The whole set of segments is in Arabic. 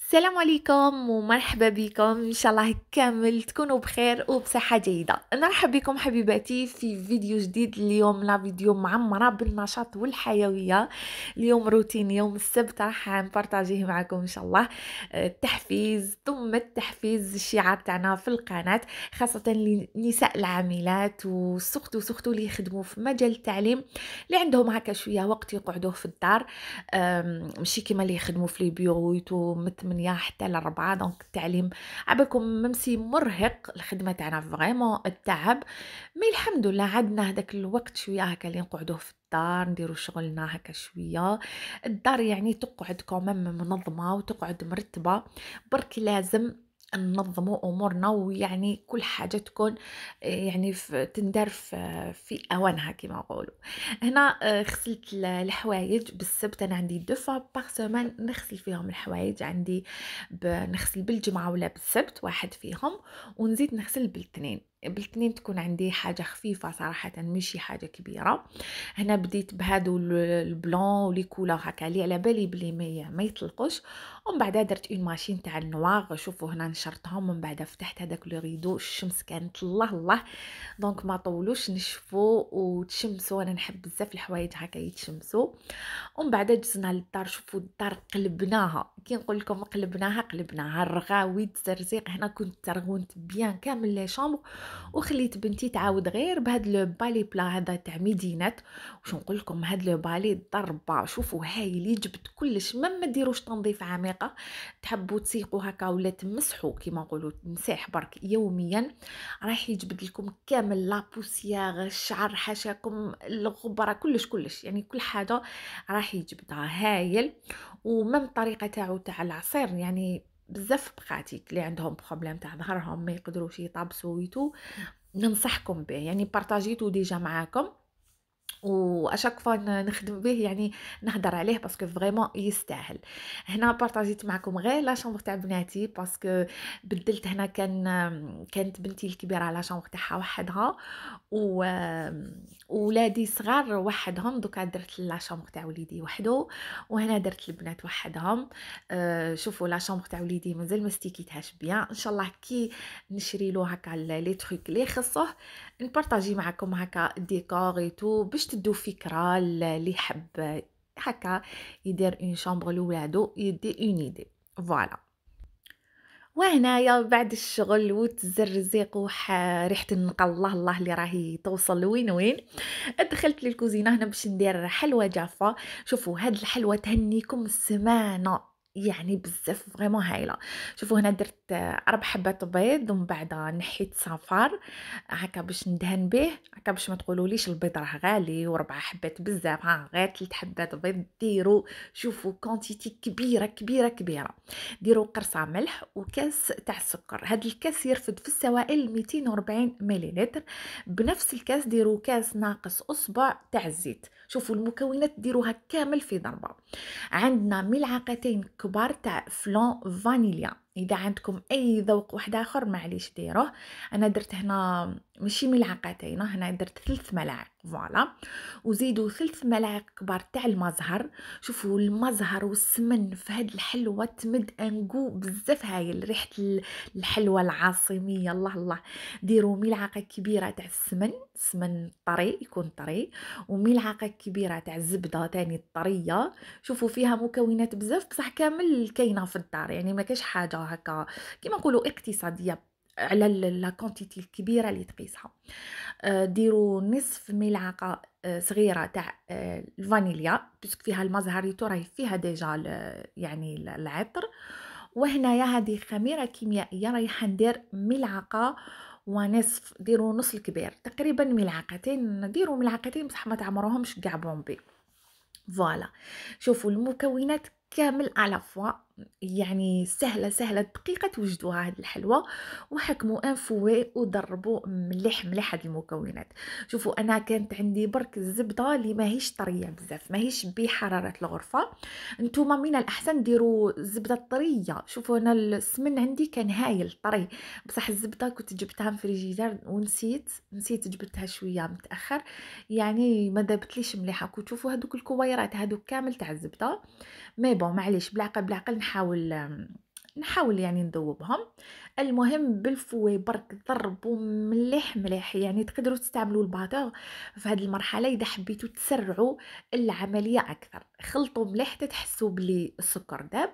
السلام عليكم ومرحبا بكم، ان شاء الله كامل تكونوا بخير وبصحة جيدة. نرحب بكم حبيباتي في فيديو جديد. اليوم لا فيديو معمرة بالنشاط والحيوية. اليوم روتين يوم السبت راح نبارطاجيه معكم ان شاء الله. التحفيز ثم التحفيز الشعار تاعنا في القناة، خاصة للنساء العاملات وسختو اللي يخدموا في مجال التعليم، اللي عندهم هكا شوية وقت يقعدوه في الدار. ماشي كيما اللي يخدموا في لي بيروت من 8 حتى ل 4. دونك التعليم عباكم ممسي مرهق، الخدمه تاعنا فريمون التعب. مي الحمد لله عندنا هذاك الوقت شويه هكا اللي نقعدوه في الدار نديروا شغلنا هكا شويه. الدار يعني تقعد كومام منظمه وتقعد مرتبه. برك لازم ننظموا امورنا، ويعني كل حاجه تكون يعني تندار في اوانها كما نقولوا. هنا غسلت الحوايج بالسبت. انا عندي دو فوا باغ سيمين نغسل فيهم الحوايج. عندي نغسل بالجمعه ولا بالسبت واحد فيهم، ونزيد نغسل بالاثنين تكون عندي حاجه خفيفه صراحه، ماشي حاجه كبيره. هنا بديت بهادو البلون ولي كولور هكا اللي على بالي بلي ما يطلقوش. ومن بعد درت اون ماشين تاع النواغ. شوفوا هنا نشرتهم، من بعد فتحت هذاك لو ريدو. الشمس كانت الله الله، دونك ما طولوش نشفوا وتشمسوا. انا نحب بزاف الحوايج هكا يتشمسوا. ومن بعد جزنا للدار. شوفوا الدار قلبناها، كي نقول لكم قلبناها الرغاوي الزرزيق. هنا كنت ترغونت بيان كامل لي شامبر، وخليت بنتي تعاود غير بهاد لو بالي بلا هذا تاع ميدينات. واش نقول لكم، هاد لو بالي ضربه. شوفوا هايل، جبت كلش، ما ديروش تنظيف عميقه. تحبوا تسيقوا هكا ولا تمسحوا كيما نقولوا تمسح برك يوميا، راح يجبد لكم كامل لا بوسيير، الشعر، حاشاكم، الغبره، كلش يعني كل حاجه راح يجبدها هايل. ومن الطريقه تاع العصير يعني بزاف بخاتيك اللي عندهم بروبليم تاع ظهرهم ما يقدروش يطابسوا ويتو، ننصحكم به. يعني بارطاجيتو ديجا معاكم، واشاك فوا نخدم به، يعني نهضر عليه باسكو فريمون يستاهل. هنا بارطاجيت معكم غير لا شامبر تاع بناتي، باسكو بدلت. هنا كانت بنتي الكبيره لا شامبر تاعها وحدها، و ولادي صغار وحدهم. دوكا درت لا شامبر تاع وليدي وحده، وهنا درت البنات وحدهم. شوفوا لا شامبر تاع وليدي مازال ما ستيكيتهاش بيان. ان شاء الله كي نشري له هكا لي تروك اللي يخصه نبارطاجي معكم هكا الديكور ايتو، باش تدو فكره اللي يحب هكا يدير اون شامبر لولادو، يدي اون ايدي. فوالا. وهنايا بعد الشغل وتزرزيق ريحه النقا الله الله اللي راهي توصل لوين وين، دخلت للكوزينه هنا باش ندير حلوه جافه. شوفوا هاد الحلوه تهنيكم السمانه، يعني بزاف فريمون هايله. شوفوا هنا درت 4 حبات بيض، ومن بعد نحيت صفار هكا باش ندهن به، هكا باش ما تقولوليش البيض راه غالي، و4 حبات بزاف. غير 3 حبات بيض ديروا. شوفوا كونتيتي كبيره. ديروا قرصه ملح وكاس تاع السكر. هاد الكاس يرفد في السوائل 240 مليلتر. بنفس الكاس ديروا كاس ناقص اصبع تاع الزيت. شوفوا المكونات ديروها كامل في ضربه. عندنا ملعقتين كبار تاع فلون فانيليا. اذا عندكم اي ذوق واحد اخر معليش ديروه. انا درت هنا ماشي ملعقتين، هنا درت 3 ملاعق. فوالا. وزيدوا 3 ملاعق كبار تاع المزهر. شوفوا المزهر والسمن في هاد الحلوه تمد انغو بزاف هايل، ريحه الحلوه العاصميه الله الله. ديروا ملعقه كبيره تاع السمن طري، يكون طري، وملعقه كبيره تاع الزبده تاني طريه. شوفوا فيها مكونات بزاف بصح كامل كاينه في الدار، يعني ما كاش حاجه هكا كيما نقولوا اقتصاديه على لا كونتيتي الكبيره اللي تقيسها. ديروا نصف ملعقه صغيره تاع الفانيليا، باسكو فيها المزهريتو راهي فيها ديجا يعني العطر. وهنايا هذه خميره كيميائيه رايحه ندير ملعقه ونصف. ديروا نص الكبير تقريبا ملعقتين، ديروا ملعقتين بصح ما تعمروهمش كاع بومبي. فوالا. شوفوا المكونات كامل على فوا، يعني سهله دقيقه توجدوها هاد الحلوه. وحكموا ان فوي وضربوا مليح هاد المكونات. شوفوا انا كانت عندي برك الزبده اللي ماهيش طريه بزاف، ماهيش بحراره الغرفه. نتوما من الاحسن ديروا زبده طريه. شوفوا انا السمن عندي كان هايل طري، بصح الزبده كنت جبتها من فريجيدار ونسيت جبتها شويه متاخر، يعني ما دابتليش مليحه. كنت تشوفوا هذوك الكويرات هذوك كامل تاع الزبده. مي بون معليش، بالعقل نحاول نحاول يعني نذوبهم. المهم بالفوي برك ضربوا مليح مليح، يعني تقدروا تستعملوا الباتور في هذه المرحله اذا حبيتوا تسرعوا العمليه اكثر. خلطوا مليح حتى تحسوا بلي السكر داب.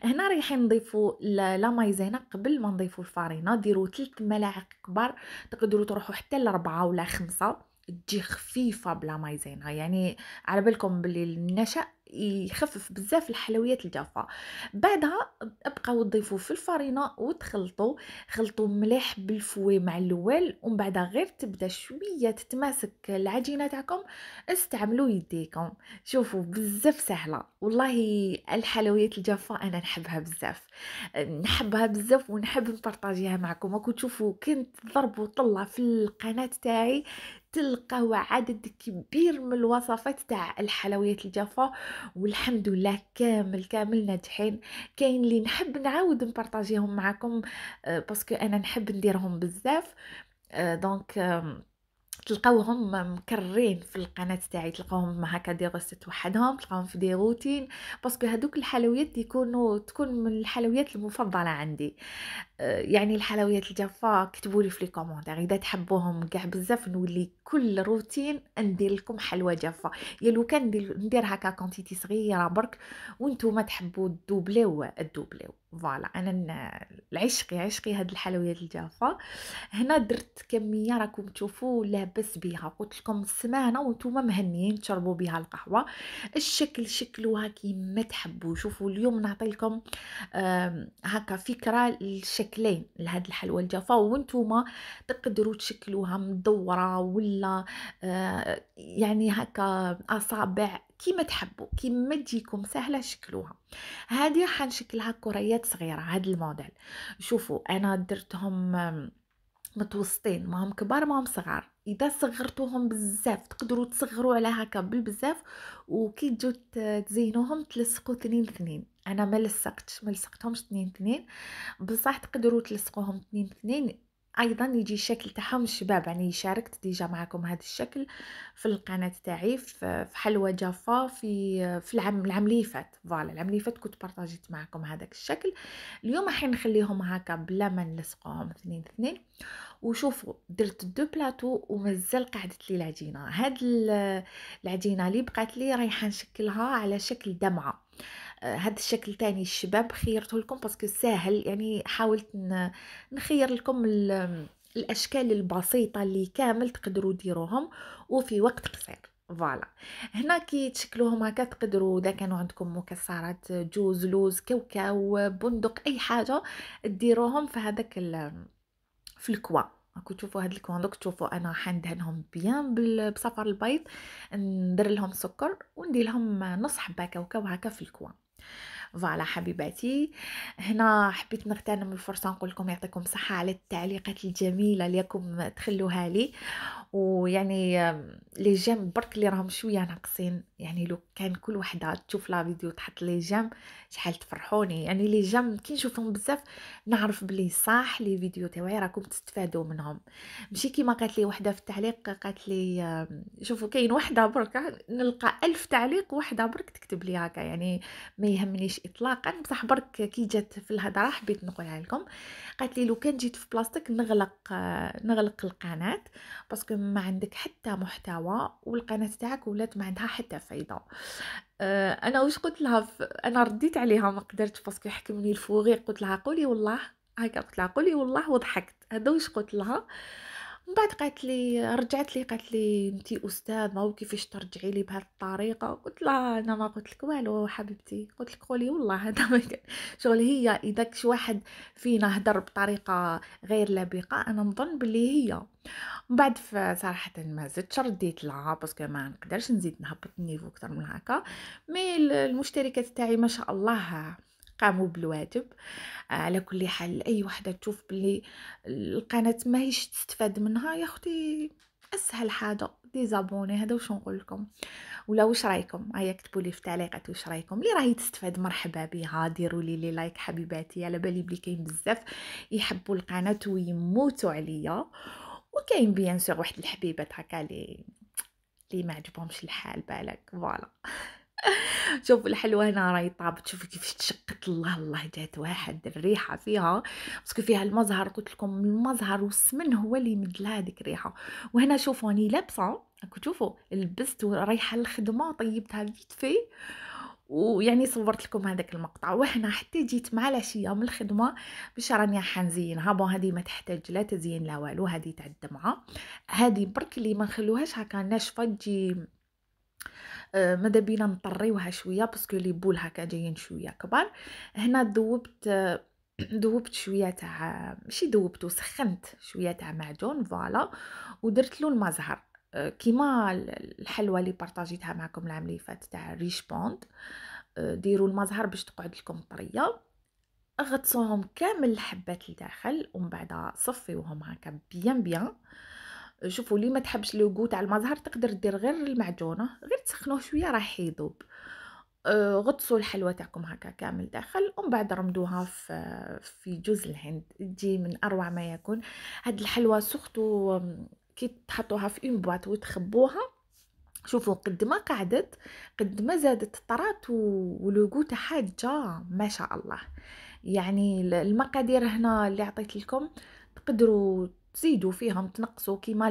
هنا رايحين نضيفوا لا مايزينا. قبل ما نضيفوا الفارينه ديروا 3 ملاعق كبار، تقدروا تروحوا حتى ل4 ولا 5، تجي خفيفه بلا مايزينا. يعني على بالكم باللي النشا يخفف بزاف الحلويات الجافه. بعدها ابقاو تضيفوا في الفرينه وتخلطوا. خلطوا مليح بالفوي مع الاول، ومن بعد غير تبدا شويه تتماسك العجينه تاعكم استعملوا يديكم. شوفوا بزاف سهله والله. الحلويات الجافه انا نحبها بزاف، نحبها بزاف ونحب نبارطاجيها معكم. راكم تشوفوا كنت ضرب وطلع في القناه تاعي تلقاو عدد كبير من الوصفات تاع الحلويات الجافه، والحمد لله كامل ناجحين. كاين اللي نحب نعاود نبارطاجيهم معكم باسكو انا نحب نديرهم بزاف. دونك تلقاوهم مكررين في القناه تاعي، تلقاوهم هكا دي غوست وحدهم، تلقاوهم في دي روتين، باسكو هذوك الحلويات تكون من الحلويات المفضله عندي. يعني الحلويات الجافه كتبوا لي في لي كومونتير اذا تحبوهم كاع بزاف، نولي كل روتين ندير لكم حلوى جافه. يا لو كان ندير هكا كونتيتي صغيره برك وانتم تحبوا الدوبليو فوالا. انا عشقي هاد الحلويات الجافه. هنا درت كميه راكم تشوفوا لاباس بها، قلت لكم سمانه وانتم مهنيين تشربوا بها القهوه. الشكل شكلوها كيما تحبوا. شوفوا اليوم نعطي لكم هكا فكره الشكلين لهاد الحلوى الجافه، وانتم تقدروا تشكلوها مدوره ولا يعني هكا اصابع كيما تحبوا، كيما تجيكم سهله شكلوها. هذه حنشكلها كريات صغيره هاد الموديل. شوفوا انا درتهم متوسطين، ماهم كبار ماهم صغار. اذا صغرتوهم بزاف تقدروا تصغروا على هكا بالبزاف، وكي تجوا تزينوهم تلصقوا 2 انا ما لصقتهمش 2 بصح تقدروا تلصقوهم 2 ايضا يجي الشكل تاعهم شباب. يعني شاركت ديجا معكم هذا الشكل في القناه تاعي في حلوى جافا في العام اللي فات. فوالا العام اللي فات كنت بارطاجيت معكم هذاك الشكل. اليوم راح نخليهم هكا بلا ما نلصقوهم 2. وشوفوا درت 2 بلاطو ومازال قعدت لي العجينه. العجينه اللي بقات لي رايحه نشكلها على شكل دمعه. هذا الشكل تاني الشباب خيرته لكم باسكو ساهل. يعني حاولت نخير لكم الاشكال البسيطه اللي كامل تقدروا ديروهم وفي وقت قصير. فوالا هنا كي تشكلوهم هكا تقدروا اذا كانوا عندكم مكسرات جوز لوز كاوكاو بندق اي حاجه ديروهم في هذاك في الكوا. راكم تشوفوا هاد الكوا دوك تشوفوا انا حندهنهم بيان بصفر البيض، ندير لهم سكر وندير لهم نص حبه كاوكاو هكا في الكوا. فوالا حبيباتي، هنا حبيت نغتنم الفرصه نقول لكم يعطيكم صحه على التعليقات الجميله اللي راكم تخلوها لي. ويعني لي جيم برك اللي راهم شويه ناقصين. يعني لو كان كل وحده تشوف لا فيديو تحط لي جيم شحال تفرحوني. يعني لي جيم كي نشوفهم بزاف نعرف بلي صح لي فيديو تاعي راكم تستفادوا منهم. ماشي كيما قالت لي وحده في التعليق، قالت لي شوفوا كاين وحده برك نلقى 1000 تعليق وحده برك تكتب لي هكا. يعني ما يهمنيش اطلاقا، بصح برك كي جات في الهضره حبيت نقولها لكم. قالت لي لو كان جيت في بلاصتك نغلق القناه باسكو ما عندك حتى محتوى والقناه تاعك ولات ما عندها حتى فايده. انا واش قلت لها انا رديت عليها ما قدرتش باسكو يحكمني الفوغي. قلت لها قولي والله هكا، قلت لها قولي والله وضحكت. هذا واش قلت لها. من بعد رجعت لي قالت لي انتي استاذه وكيفاش ترجعي لي بهذه الطريقه. قلت لها انا ما قلت لك والو حبيبتي، قلت لك قولي والله. هذا ما كان شغل. هي اذا كش واحد فينا هدر بطريقه غير لبقه انا نظن باللي هي. من بعد صراحه ما زدتش رديت لها باسكو ما نقدرش نزيد نهبط النيفو اكثر من هكا. مي المشتركات تاعي ما شاء الله قاموا بالواجب. على كل حال اي وحده تشوف بلي القناه ماهيش تستفاد منها يا اختي اسهل حاجه ديزابوني. هذا واش نقول لكم. ولا واش رايكم؟ هيا كتبوا لي في التعليقات واش رايكم. اللي راهي تستفاد مرحبا بها، ديروا لي لايك حبيباتي. على بالي بلي كاين بزاف يحبوا القناه ويموتوا عليا، وكاين بيان سور واحد الحبيبات هكا اللي ما عجبهمش الحال بالك. فوالا شوفوا الحلوة هنا راهي طابت، شوفوا كيفاش تشقت، الله الله جات واحد الريحة فيها، باسكو فيها المزهر، قلت لكم المزهر والسمن هو اللي يمد لها هذيك الريحة. وهنا شوفوا راني لابسة، راكم تشوفوا لبست ورايحة للخدمة، طيبتها فيت في، ويعني صورت لكم هذاك المقطع. وهنا حتى جيت مع العشية من الخدمة باش راني حنزينها. بون هذه ما تحتاج لا تزيين لا والو، هذه تاع الدمعة، هذه برك اللي ما نخلوهاش هكا ناشفة تجي. ماذا بينا نطريوها شويه باسكو لي بول هكا جايين شويه كبار. هنا ذوبت ذوبت شويه تاع، ماشي ذوبته، سخنت شويه تاع معجون فوالا، ودرت له المزهر. كيما الحلوه اللي بارطاجيتها معكم العام اللي فات تاع ريش بوند. ديروا المزهر باش تقعد لكم طريه. غطسوهم كامل الحبات لداخل، ومن بعد صفيوهم هكا بيان بيان. شوفوا اللي ما تحبش لو غو تاع المزهر تقدر دير غير المعجونه، غير تسخنوه شويه راح يذوب. غطسوا الحلوى تاعكم هكا كامل داخل، ومن بعد رمدوها في جوز الهند، تجي من اروع ما يكون. هاد الحلوى سختو كي تحطوها في اون بواط وتخبوها، شوفوا قد ما قعدت قد ما زادت طرات، ولو غو تاعها جا ما شاء الله. يعني المقادير هنا اللي عطيت لكم تقدروا تزيدوا فيهم تنقصوا، كيما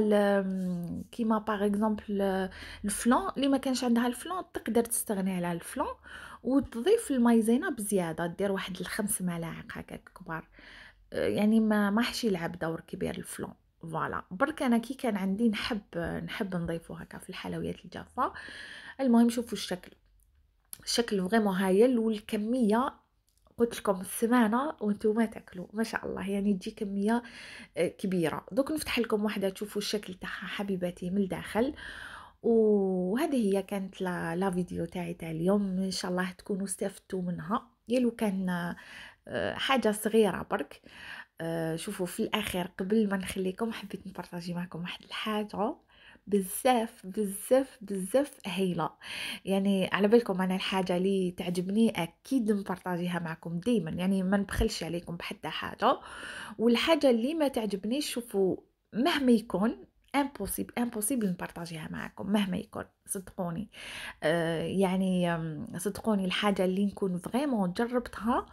كيما باغ اكزومبل الفلان اللي ما كانش عندها الفلان تقدر تستغني على الفلان وتضيف المايزينا بزياده، دير واحد الخمس ملاعق هكاك كبار. يعني ما حشي يلعب دور كبير الفلان. فوالا برك انا كي كان عندي نحب نضيفو هكا في الحلويات الجافه. المهم شوفوا الشكل فريمون هايل، والكميه قلت لكم السمانه وانتم تاكلوا ما شاء الله، يعني تجي كميه كبيره. دوك نفتح لكم واحده تشوفوا الشكل تاعها حبيباتي من الداخل. وهذه هي كانت لا فيديو تاعي تاع اليوم، ان شاء الله تكونوا استفدتوا منها، يلو كان حاجه صغيره برك. شوفوا في الاخير قبل ما نخليكم حبيت نبارطاجي معكم واحد الحاجه بزاف بزاف بزاف هايله. يعني على بالكم انا الحاجه اللي تعجبني اكيد نبارطاجيها معكم دائما، يعني ما نبخلش عليكم بحتى حاجه. والحاجه اللي ما تعجبنيش شوفوا مهما يكون امبوسيبل نبارطاجيها معكم مهما يكون، صدقوني. يعني صدقوني الحاجه اللي نكون فريمون جربتها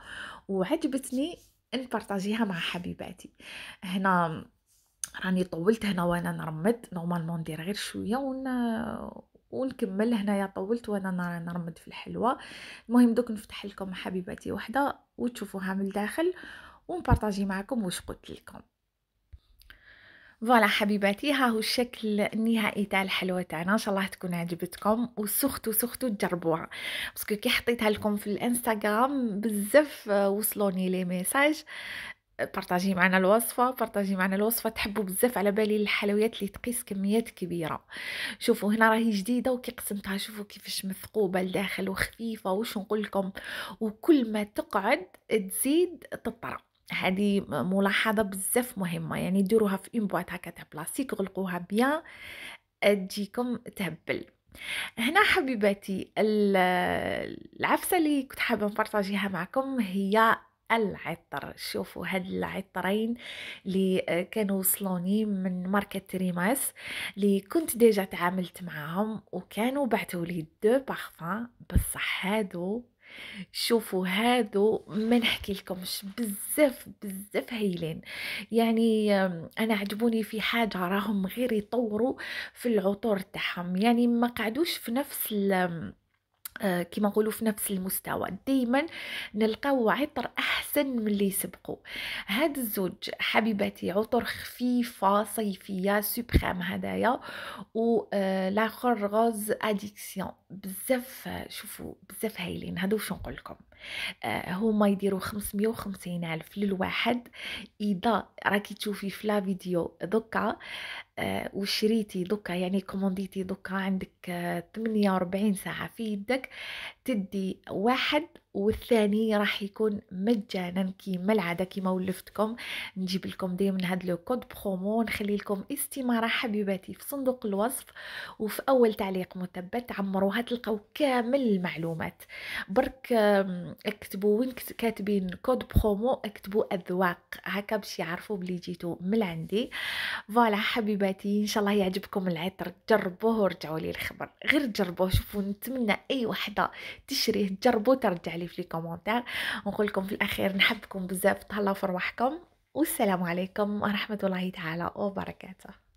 وعجبتني نبارطاجيها مع حبيباتي. هنا راني طولت هنا وانا نرمد، نورمالمون ندير غير شويه ونكمل. هنايا طولت وانا نرمد في الحلوه. المهم دوك نفتح لكم حبيباتي وحده وتشوفوها من الداخل ونبارطاجي معكم واش قلت لكم. فوالا حبيباتي، ها هو الشكل النهائي تاع الحلوه تاعنا، ان شاء الله تكون عجبتكم وسختو تجربوها، باسكو كي حطيتها لكم في الانستغرام بزاف وصلوني لي ميساج بارطاجي معنا الوصفه، بارطاجي معنا الوصفه، تحبوا بزاف على بالي الحلويات اللي تقيس كميات كبيره. شوفوا هنا راهي جديده وكي قسمتها شوفوا كيفاش مثقوبه لداخل وخفيفه، واش نقول لكم، وكل ما تقعد تزيد تطرى. هذه ملاحظه بزاف مهمه، يعني ديروها في اون بواط هكا تاع بلاستيك، غلقوها بيان تجيكم تهبل. هنا حبيباتي العفسه اللي كنت حابه نبارطاجيها معكم هي العطر. شوفوا هاد العطرين اللي كانوا وصلوني من ماركة ريماس، اللي كنت ديجا تعاملت معهم وكانوا بعثوا لي دو بارفان. بصح هادو شوفوا هادو ما نحكي لكمش، بزاف بزاف هايلين. يعني انا عجبوني في حاجه، راهم غير يطوروا في العطور تاعهم، يعني ما قعدوش في نفس كما نقولوا في نفس المستوى. دائما نلقاو عطر احسن من اللي يسبقوا. هاد الزوج حبيباتي عطر خفيفه صيفيه سوبريم هدايا، و لاخر غوز اديكسيون بزاف. شوفوا بزاف هايلين هادو، واش نقول لكم، هما يديروا 550 ألف للواحد. اذا راكي تشوفي في لا فيديو دوكا وشريتي دوكا، يعني كومونديتي دوكا، عندك 48 ساعة في يدك تدي واحد والثاني راح يكون مجانا كيما العاده كيما ولفتكم. نجيب لكم دائما هاد لو كود برومو، نخلي لكم استماره حبيباتي في صندوق الوصف وفي اول تعليق مثبت، عمروها تلقاو كامل المعلومات. برك اكتبوا وين كاتبين كود برومو، اكتبوا اذواق هكا باش يعرفوا بلي جيتوا من عندي. فوالا حبيباتي، ان شاء الله يعجبكم العطر، جربوه ورجعوا لي الخبر. غير جربوه، شوفوا، نتمنى اي وحده تشريه تجربوا ترجع لي في لي كومونتير. ونقول لكم في الاخير نحبكم بزاف، تهلاو في رواحكم، والسلام عليكم ورحمه الله تعالى وبركاته.